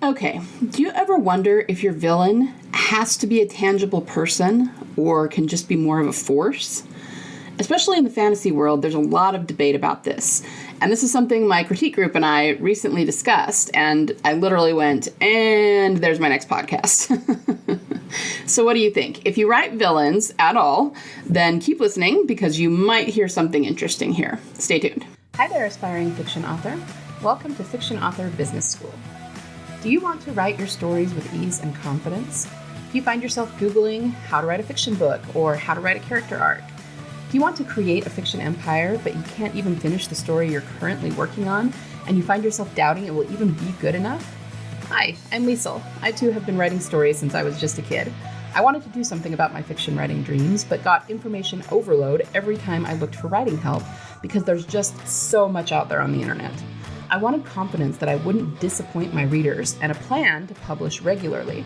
Okay, do you ever wonder if your villain has to be a tangible person or can just be more of a force? Especially in the fantasy world, there's a lot of debate about this. And this is something my critique group and I recently discussed, and I literally went, and there's my next podcast. So what do you think? If you write villains at all, then keep listening because you might hear something interesting here. Stay tuned. Hi there, aspiring fiction author. Welcome to Fiction Author Business School. Do you want to write your stories with ease and confidence? Do you find yourself Googling how to write a fiction book or how to write a character arc? Do you want to create a fiction empire, but you can't even finish the story you're currently working on, and you find yourself doubting it will even be good enough? Hi, I'm Liesel. I too have been writing stories since I was just a kid. I wanted to do something about my fiction writing dreams, but got information overload every time I looked for writing help because there's just so much out there on the internet. I wanted confidence that I wouldn't disappoint my readers and a plan to publish regularly.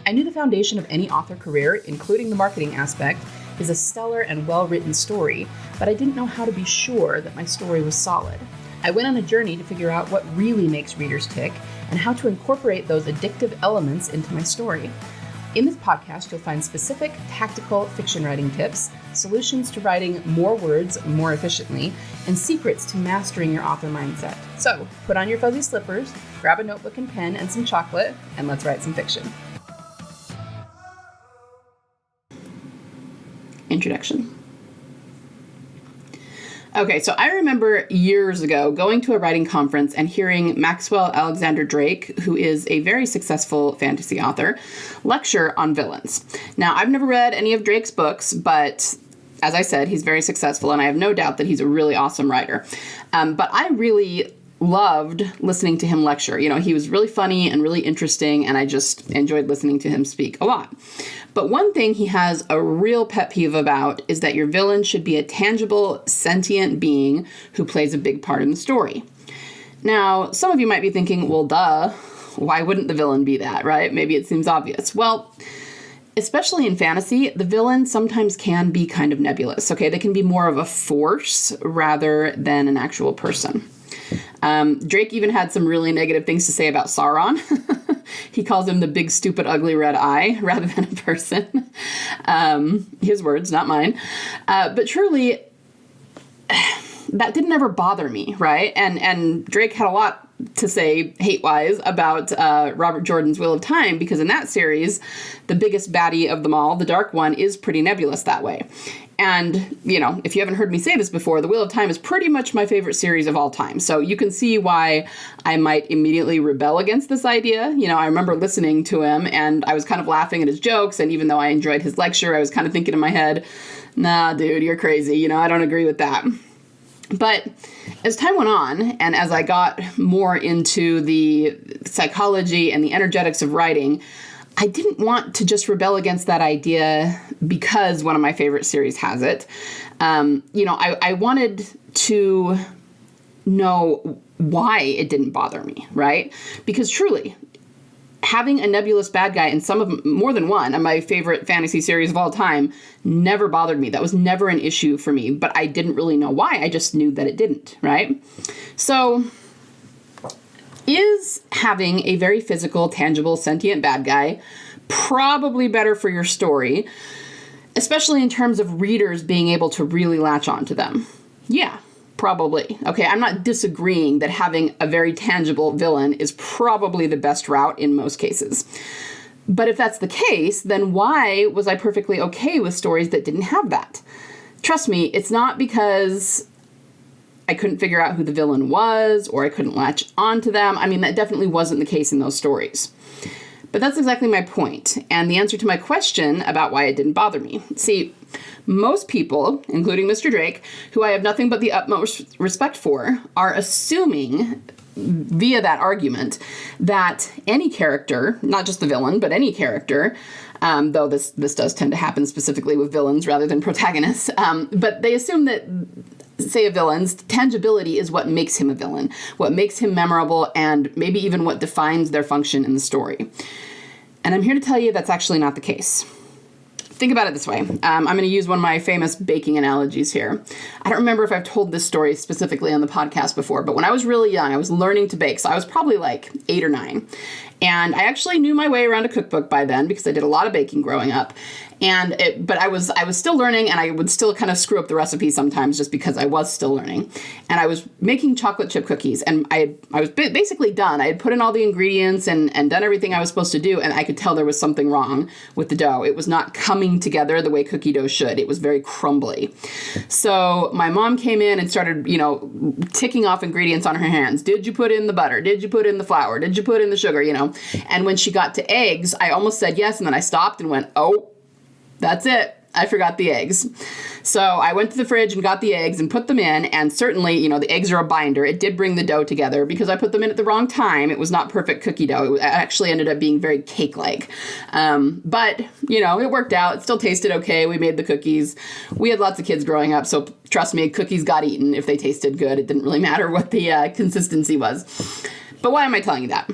I knew the foundation of any author career, including the marketing aspect, is a stellar and well-written story, but I didn't know how to be sure that my story was solid. I went on a journey to figure out what really makes readers tick and how to incorporate those addictive elements into my story. In this podcast, you'll find specific, tactical fiction writing tips, solutions to writing more words more efficiently, and secrets to mastering your author mindset. So, put on your fuzzy slippers, grab a notebook and pen and some chocolate, and let's write some fiction. Introduction. Okay, so I remember years ago going to a writing conference and hearing Maxwell Alexander Drake, who is a very successful fantasy author, lecture on villains. Now, I've never read any of Drake's books, but as I said, he's very successful, and I have no doubt that he's a really awesome writer. But I really loved listening to him lecture. You know, he was really funny and really interesting, and I just enjoyed listening to him speak a lot. But one thing he has a real pet peeve about is that your villain should be a tangible, sentient being who plays a big part in the story. Now, some of you might be thinking, well, duh, why wouldn't the villain be that, right? Maybe it seems obvious. Well, especially in fantasy, the villain sometimes can be kind of nebulous, okay? They can be more of a force rather than an actual person. Drake even had some really negative things to say about Sauron. He calls him the big, stupid, ugly red eye rather than a person. His words, not mine. But truly, that didn't ever bother me, right? And Drake had a lot to say hate-wise about Robert Jordan's Wheel of Time, because in that series, the biggest baddie of them all, the Dark One, is pretty nebulous that way. And, you know, if you haven't heard me say this before, The Wheel of Time is pretty much my favorite series of all time. So you can see why I might immediately rebel against this idea. You know, I remember listening to him and I was kind of laughing at his jokes. And even though I enjoyed his lecture, I was kind of thinking in my head, nah, dude, you're crazy. You know, I don't agree with that. But as time went on, and as I got more into the psychology and the energetics of writing, I didn't want to just rebel against that idea because one of my favorite series has it. You know, I wanted to know why it didn't bother me, right? Because truly, having a nebulous bad guy in more than one of my favorite fantasy series of all time never bothered me. That was never an issue for me, but I didn't really know why. I just knew that it didn't, right? So, is having a very physical, tangible, sentient bad guy probably better for your story, especially in terms of readers being able to really latch on to them? Yeah, probably. Okay, I'm not disagreeing that having a very tangible villain is probably the best route in most cases. But if that's the case, then why was I perfectly okay with stories that didn't have that? Trust me, it's not because I couldn't figure out who the villain was, or I couldn't latch onto them. I mean, that definitely wasn't the case in those stories. But that's exactly my point, and the answer to my question about why it didn't bother me. See, most people, including Mr. Drake, who I have nothing but the utmost respect for, are assuming, via that argument, that any character, not just the villain, but any character, though this does tend to happen specifically with villains rather than protagonists, but they assume that, say, a villain's tangibility is what makes him a villain, what makes him memorable, and maybe even what defines their function in the story. And I'm here to tell you that's actually not the case. think about it this way. I'm going to use one of my famous baking analogies here. I don't remember if I've told this story specifically on the podcast before, but when I was really young, I was learning to bake. So I was probably like 8 or 9. And I actually knew my way around a cookbook by then because I did a lot of baking growing up. But I was still learning, and I would still kind of screw up the recipe sometimes just because I was still learning. And I was making chocolate chip cookies, and I was basically done. I had put in all the ingredients and done everything I was supposed to do, and I could tell there was something wrong with the dough. It was not coming together the way cookie dough should. It was very crumbly. So my mom came in and started, ticking off ingredients on her hands. Did you put in the butter? Did you put in the flour? Did you put in the sugar? And when she got to eggs, I almost said yes, and then I stopped and went, oh, that's it. I forgot the eggs. So I went to the fridge and got the eggs and put them in. And certainly, the eggs are a binder. It did bring the dough together because I put them in at the wrong time. It was not perfect cookie dough. It actually ended up being very cake-like. But, it worked out. It still tasted okay. We made the cookies. We had lots of kids growing up. So trust me, cookies got eaten if they tasted good. It didn't really matter what the consistency was. But why am I telling you that?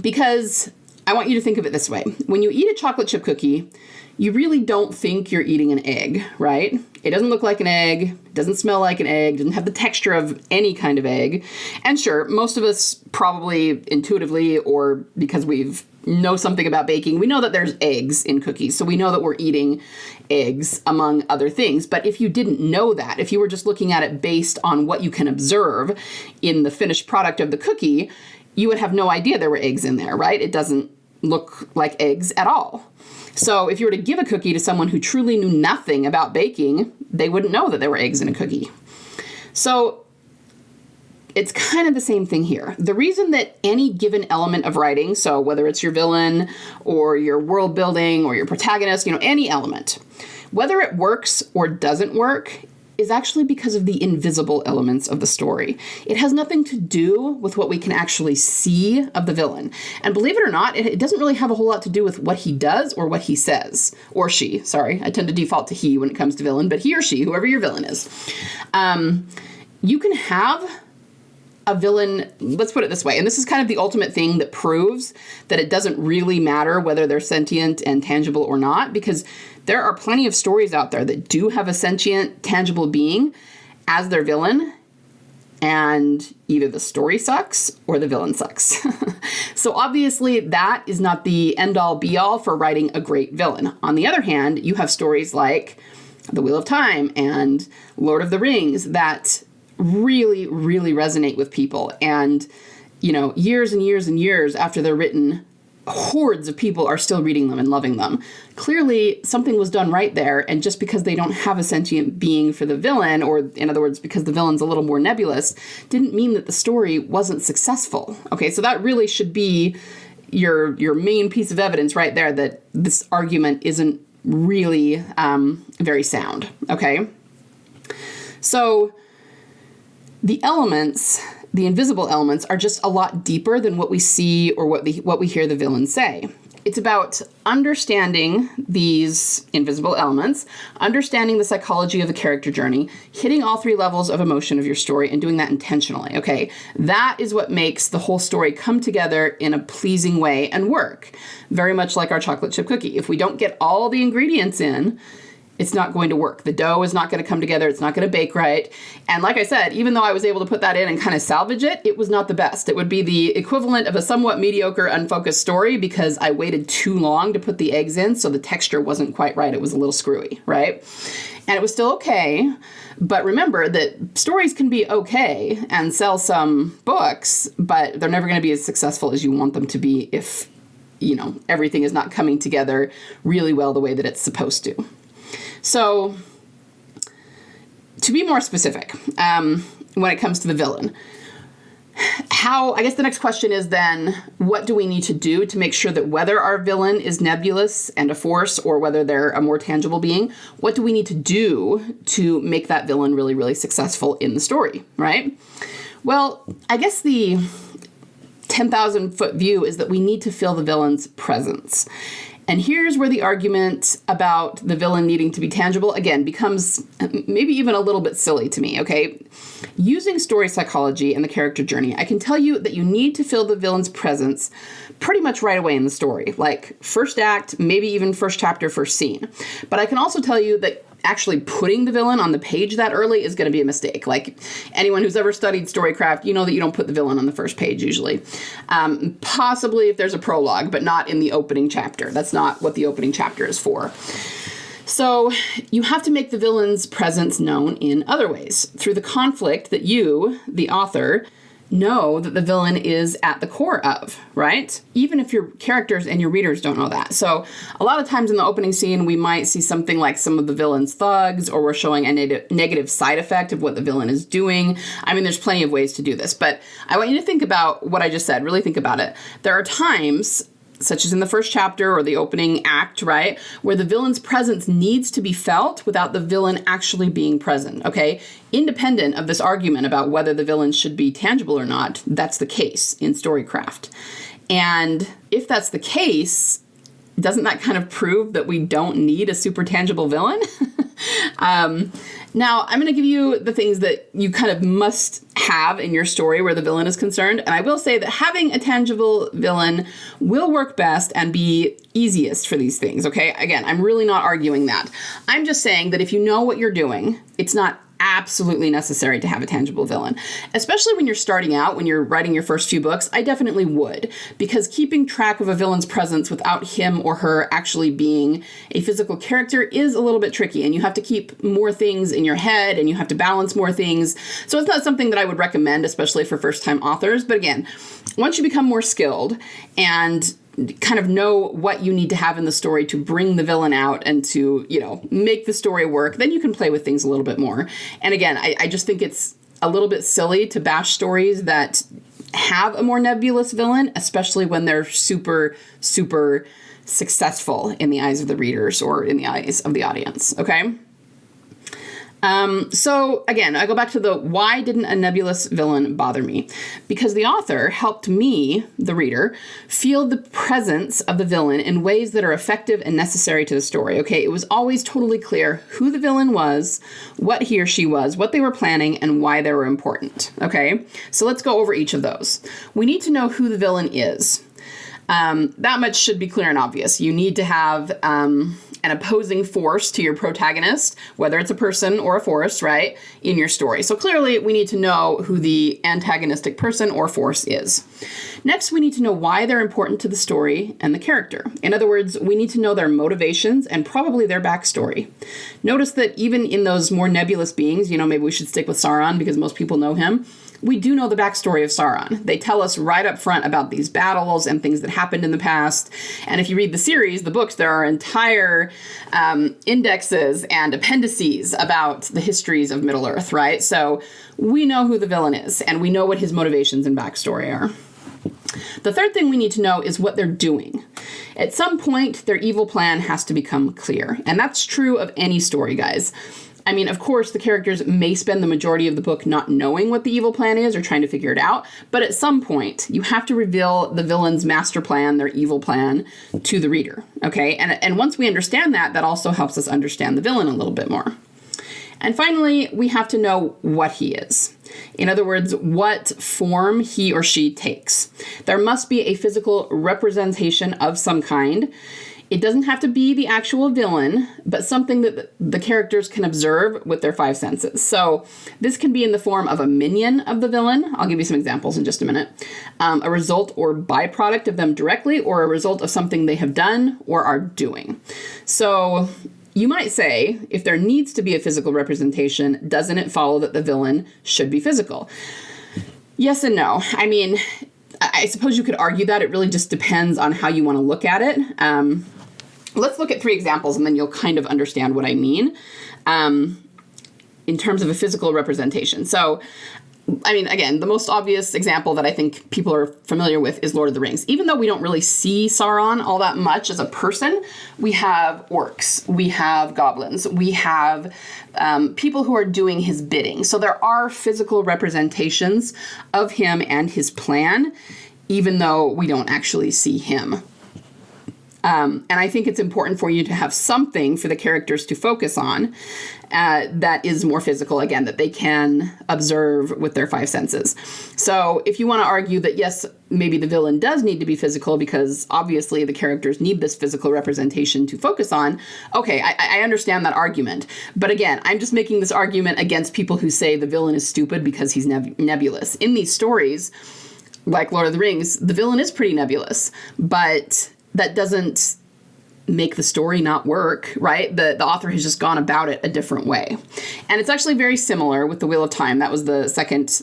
Because I want you to think of it this way. When you eat a chocolate chip cookie, you really don't think you're eating an egg, right? It doesn't look like an egg, it doesn't smell like an egg, doesn't have the texture of any kind of egg. And sure, most of us probably intuitively, or because we've know something about baking, we know that there's eggs in cookies. So we know that we're eating eggs among other things. But if you didn't know that, if you were just looking at it based on what you can observe in the finished product of the cookie, you would have no idea there were eggs in there, right? It doesn't look like eggs at all. So if you were to give a cookie to someone who truly knew nothing about baking, they wouldn't know that there were eggs in a cookie. So it's kind of the same thing here. The reason that any given element of writing, so whether it's your villain or your world building or your protagonist, any element, whether it works or doesn't work is actually because of the invisible elements of the story. It has nothing to do with what we can actually see of the villain. And believe it or not, it doesn't really have a whole lot to do with what he does or what he says. Or she, sorry. I tend to default to he when it comes to villain, but he or she, whoever your villain is. You can have a villain, let's put it this way, and this is kind of the ultimate thing that proves that it doesn't really matter whether they're sentient and tangible or not, because there are plenty of stories out there that do have a sentient, tangible being as their villain, and either the story sucks or the villain sucks. So obviously that is not the end-all be-all for writing a great villain. On the other hand, you have stories like The Wheel of Time and Lord of the Rings that really, really resonate with people. And, years and years and years after they're written, hordes of people are still reading them and loving them. Clearly, something was done right there. And just because they don't have a sentient being for the villain, or in other words, because the villain's a little more nebulous, didn't mean that the story wasn't successful. Okay, so that really should be your main piece of evidence right there that this argument isn't really very sound. Okay, so the elements, the invisible elements, are just a lot deeper than what we see or what we hear the villain say. It's about understanding these invisible elements, understanding the psychology of the character journey, hitting all 3 levels of emotion of your story, and doing that intentionally, okay? That is what makes the whole story come together in a pleasing way and work. Very much like our chocolate chip cookie. If we don't get all the ingredients in, it's not going to work. The dough is not going to come together. It's not going to bake right. And like I said, even though I was able to put that in and kind of salvage it, it was not the best. It would be the equivalent of a somewhat mediocre, unfocused story because I waited too long to put the eggs in, so the texture wasn't quite right. It was a little screwy, right? And it was still okay. But remember that stories can be okay and sell some books, but they're never going to be as successful as you want them to be if, everything is not coming together really well the way that it's supposed to. So, to be more specific, when it comes to the villain, I guess the next question is then, what do we need to do to make sure that whether our villain is nebulous and a force or whether they're a more tangible being, what do we need to do to make that villain really, really successful in the story, right? Well, I guess the 10,000 foot view is that we need to feel the villain's presence. And here's where the argument about the villain needing to be tangible, again, becomes maybe even a little bit silly to me, okay? Using story psychology and the character journey, I can tell you that you need to feel the villain's presence pretty much right away in the story, like first act, maybe even first chapter, first scene. But I can also tell you that actually putting the villain on the page that early is going to be a mistake. Like anyone who's ever studied storycraft, you know that you don't put the villain on the first page usually. Possibly if there's a prologue, but not in the opening chapter. That's not what the opening chapter is for. So you have to make the villain's presence known in other ways, through the conflict that you, the author, know that the villain is at the core of, right? Even if your characters and your readers don't know that. So a lot of times in the opening scene, we might see something like some of the villain's thugs, or we're showing a negative side effect of what the villain is doing. I mean, there's plenty of ways to do this, but I want you to think about what I just said. Really think about it. There are times, such as in the first chapter or the opening act, right, where the villain's presence needs to be felt without the villain actually being present, okay? Independent of this argument about whether the villain should be tangible or not, that's the case in Storycraft. And if that's the case, doesn't that kind of prove that we don't need a super tangible villain? Now, I'm going to give you the things that you kind of must have in your story where the villain is concerned. And I will say that having a tangible villain will work best and be easiest for these things, okay? Again, I'm really not arguing that. I'm just saying that if you know what you're doing, it's not absolutely necessary to have a tangible villain. Especially when you're starting out, when you're writing your first few books, I definitely would, because keeping track of a villain's presence without him or her actually being a physical character is a little bit tricky, and you have to keep more things in your head and you have to balance more things. So it's not something that I would recommend, especially for first-time authors. But again, once you become more skilled and kind of know what you need to have in the story to bring the villain out and to, you know, make the story work, then you can play with things a little bit more. And again, I just think it's a little bit silly to bash stories that have a more nebulous villain, especially when they're super, super successful in the eyes of the readers or in the eyes of the audience, okay? So again, I go back to the why didn't a nebulous villain bother me? Because the author helped me, the reader, feel the presence of the villain in ways that are effective and necessary to the story. Okay, it was always totally clear who the villain was, what he or she was, what they were planning, and why they were important. Okay, so let's go over each of those. We need to know who the villain is. That much should be clear and obvious. You need to have an opposing force to your protagonist, whether it's a person or a force, right, in your story. So clearly, we need to know who the antagonistic person or force is. Next, we need to know why they're important to the story and the character. In other words, we need to know their motivations and probably their backstory. Notice that even in those more nebulous beings, you know, maybe we should stick with Sauron because most people know him, we do know the backstory of Sauron. They tell us right up front about these battles and things that happened in the past. And if you read the series, the books, there are entire indexes and appendices about the histories of Middle-earth, right? So we know who the villain is, and we know what his motivations and backstory are. The third thing we need to know is what they're doing. At some point, their evil plan has to become clear. And that's true of any story, guys. I mean, of course, the characters may spend the majority of the book not knowing what the evil plan is or trying to figure it out, but at some point, you have to reveal the villain's master plan, their evil plan, to the reader, okay? And once we understand that, that also helps us understand the villain a little bit more. And finally, we have to know what he is. In other words, what form he or she takes. There must be a physical representation of some kind. It doesn't have to be the actual villain, but something that the characters can observe with their five senses. So this can be in the form of a minion of the villain. I'll give you some examples in just a minute. A result or byproduct of them directly, or a result of something they have done or are doing. So you might say, if there needs to be a physical representation, doesn't it follow that the villain should be physical? Yes and no. I mean, I suppose you could argue that. It really just depends on how you want to look at it. Let's look at 3 examples, and then you'll kind of understand what I mean in terms of a physical representation. So, I mean, again, the most obvious example that I think people are familiar with is Lord of the Rings. Even though we don't really see Sauron all that much as a person, we have orcs, we have goblins, we have people who are doing his bidding. So there are physical representations of him and his plan, even though we don't actually see him. And I think it's important for you to have something for the characters to focus on that is more physical, again, that they can observe with their five senses. So if you want to argue that, yes, maybe the villain does need to be physical because obviously the characters need this physical representation to focus on, okay, I understand that argument. But again, I'm just making this argument against people who say the villain is stupid because he's nebulous. In these stories, like Lord of the Rings, the villain is pretty nebulous, but that doesn't make the story not work, right? The author has just gone about it a different way. And it's actually very similar with The Wheel of Time. That was the second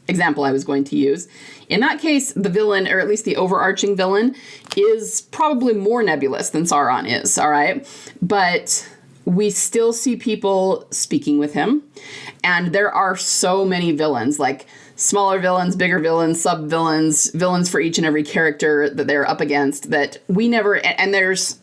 example I was going to use. In that case, the villain, or at least the overarching villain, is probably more nebulous than Sauron is, all right? But we still see people speaking with him. And there are so many villains, like smaller villains, bigger villains, sub-villains, villains for each and every character that they're up against, that we never, and there's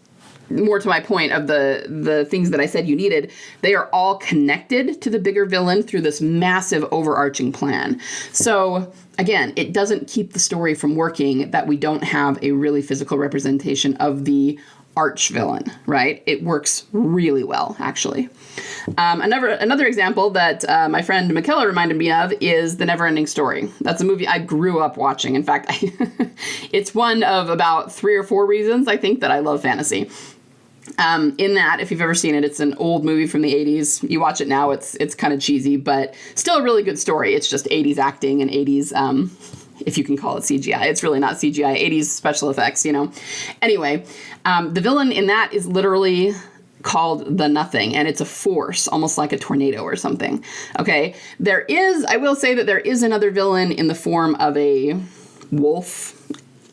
more to my point of the things that I said you needed, they are all connected to the bigger villain through this massive overarching plan. So again, it doesn't keep the story from working that we don't have a really physical representation of the arch villain, right? It works really well, actually. Another example that my friend McKellar reminded me of is The Neverending Story. That's a movie I grew up watching. In fact, it's one of about 3 or 4 reasons I think that I love fantasy. In that, if you've ever seen it, it's an old movie from the 80s. You watch it now, it's kind of cheesy, but still a really good story. It's just 80s acting and 80s, if you can call it CGI. It's really not CGI, 80s special effects, you know. Anyway, the villain in that is literally called the Nothing, and it's a force, almost like a tornado or something. Okay, I will say that there is another villain in the form of a wolf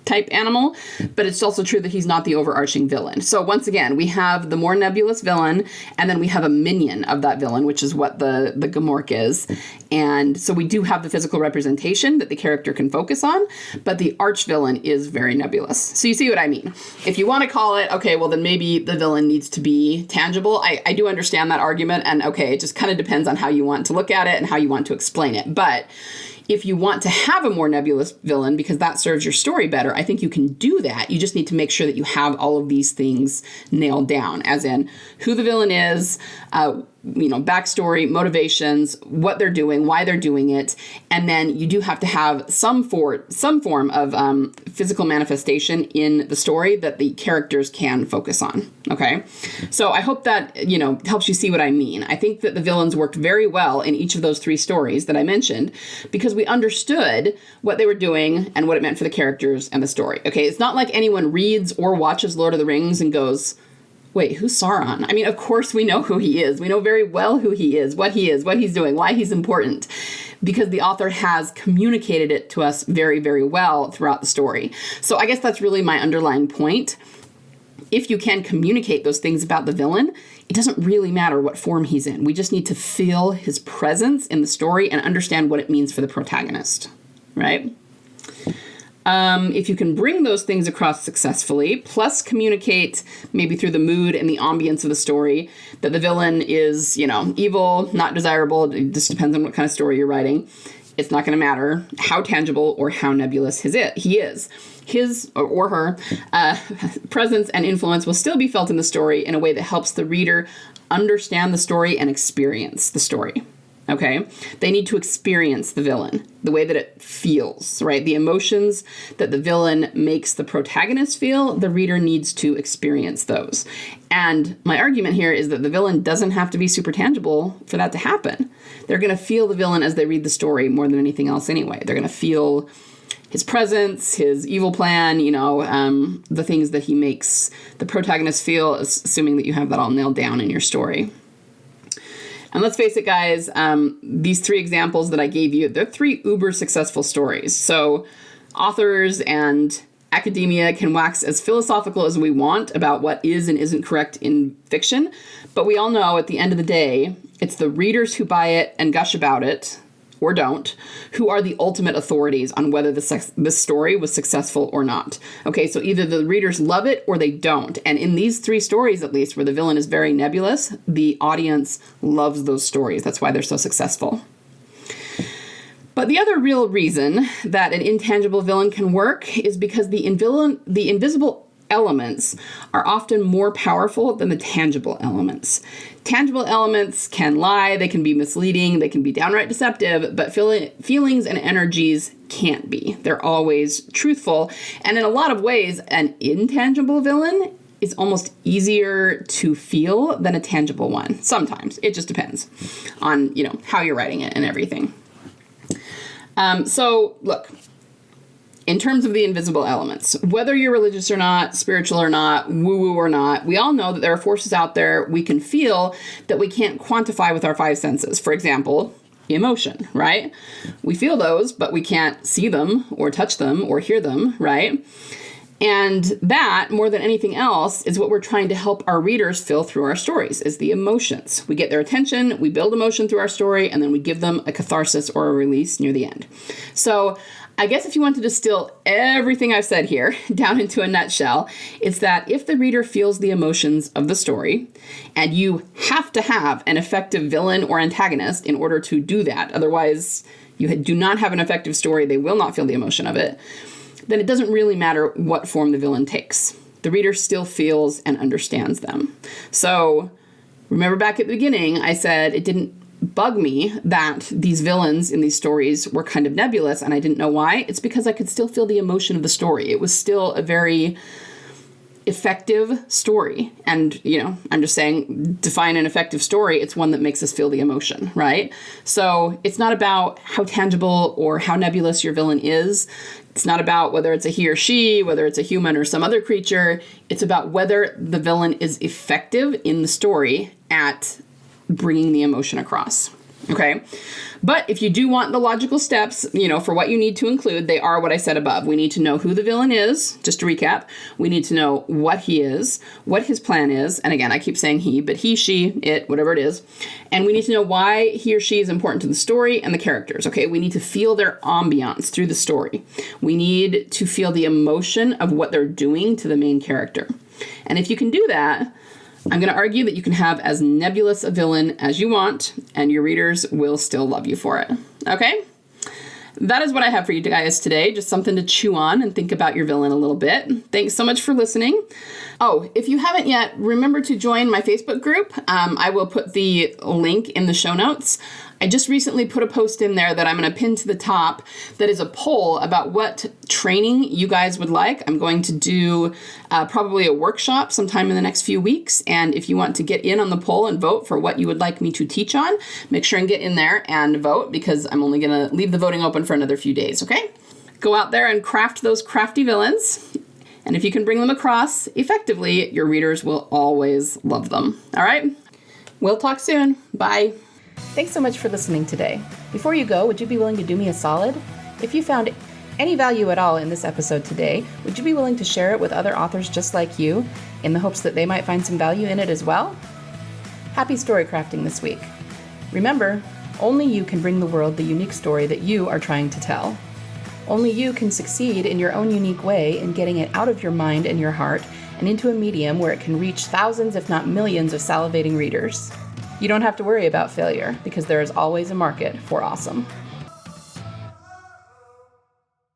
type animal, but it's also true that he's not the overarching villain. So once again, we have the more nebulous villain, and then we have a minion of that villain, which is what the Gamork is. And so we do have the physical representation that the character can focus on, but the arch villain is very nebulous. So you see what I mean? If you want to call it, okay, well then maybe the villain needs to be tangible. I do understand that argument, and okay, it just kind of depends on how you want to look at it and how you want to explain it. But if you want to have a more nebulous villain because that serves your story better, I think you can do that. You just need to make sure that you have all of these things nailed down, as in who the villain is, backstory, motivations, what they're doing, why they're doing it. And then you do have to have some form of physical manifestation in the story that the characters can focus on. Okay. So I hope that, helps you see what I mean. I think that the villains worked very well in each of those 3 stories that I mentioned because we understood what they were doing and what it meant for the characters and the story. Okay. It's not like anyone reads or watches Lord of the Rings and goes, wait, who's Sauron? I mean, of course we know who he is. We know very well who he is, what he's doing, why he's important, because the author has communicated it to us very, very well throughout the story. So I guess that's really my underlying point. If you can communicate those things about the villain, it doesn't really matter what form he's in. We just need to feel his presence in the story and understand what it means for the protagonist, right? If you can bring those things across successfully, plus communicate maybe through the mood and the ambience of the story that the villain is, evil, not desirable. It just depends on what kind of story you're writing. It's not going to matter how tangible or how nebulous he is. His or her presence and influence will still be felt in the story in a way that helps the reader understand the story and experience the story. Okay, they need to experience the villain, the way that it feels, right? The emotions that the villain makes the protagonist feel, the reader needs to experience those. And my argument here is that the villain doesn't have to be super tangible for that to happen. They're going to feel the villain as they read the story more than anything else anyway. They're going to feel his presence, his evil plan, the things that he makes the protagonist feel, assuming that you have that all nailed down in your story. And let's face it, guys, these 3 examples that I gave you, they're 3 uber successful stories. So authors and academia can wax as philosophical as we want about what is and isn't correct in fiction. But we all know at the end of the day, it's the readers who buy it and gush about it, or don't, who are the ultimate authorities on whether the story was successful or not. Okay, so either the readers love it or they don't. And in these 3 stories, at least, where the villain is very nebulous, the audience loves those stories. That's why they're so successful. But the other real reason that an intangible villain can work is because the invisible elements are often more powerful than the tangible elements. Tangible elements can lie, they can be misleading, they can be downright deceptive, but feelings and energies can't be. They're always truthful. And in a lot of ways, an intangible villain is almost easier to feel than a tangible one. Sometimes. It just depends on, how you're writing it and everything. So look, in terms of the invisible elements, whether you're religious or not, spiritual or not, woo-woo or not, we all know that there are forces out there we can feel that we can't quantify with our five senses. For example, emotion, right? We feel those, but we can't see them or touch them or hear them, right? And that, more than anything else, is what we're trying to help our readers feel through our stories, is the emotions. We get their attention, we build emotion through our story, and then we give them a catharsis or a release near the end. So I guess if you want to distill everything I've said here down into a nutshell, it's that if the reader feels the emotions of the story, and you have to have an effective villain or antagonist in order to do that, otherwise you do not have an effective story, they will not feel the emotion of it, then it doesn't really matter what form the villain takes. The reader still feels and understands them. So remember back at the beginning, I said it didn't bug me that these villains in these stories were kind of nebulous and I didn't know why. It's because I could still feel the emotion of the story. It was still a very effective story. And, I'm just saying, define an effective story. It's one that makes us feel the emotion, right? So it's not about how tangible or how nebulous your villain is. It's not about whether it's a he or she, whether it's a human or some other creature. It's about whether the villain is effective in the story at bringing the emotion across. Okay. But if you do want the logical steps, for what you need to include, they are what I said above. We need to know who the villain is, just to recap. We need to know what he is, what his plan is. And again, I keep saying he, but he, she, it, whatever it is. And we need to know why he or she is important to the story and the characters. Okay. We need to feel their ambiance through the story. We need to feel the emotion of what they're doing to the main character. And if you can do that, I'm going to argue that you can have as nebulous a villain as you want, and your readers will still love you for it. Okay? That is what I have for you guys today. Just something to chew on and think about your villain a little bit. Thanks so much for listening. Oh, if you haven't yet, remember to join my Facebook group. I will put the link in the show notes. I just recently put a post in there that I'm going to pin to the top that is a poll about what training you guys would like. I'm going to do probably a workshop sometime in the next few weeks. And if you want to get in on the poll and vote for what you would like me to teach on, make sure and get in there and vote because I'm only going to leave the voting open for another few days, okay? Go out there and craft those crafty villains. And if you can bring them across effectively, your readers will always love them. All right? We'll talk soon. Bye. Thanks so much for listening today. Before you go, would you be willing to do me a solid? If you found any value at all in this episode today, would you be willing to share it with other authors just like you in the hopes that they might find some value in it as well? Happy story crafting this week. Remember, only you can bring the world the unique story that you are trying to tell. Only you can succeed in your own unique way in getting it out of your mind and your heart and into a medium where it can reach thousands, if not millions, of salivating readers. You don't have to worry about failure because there is always a market for awesome.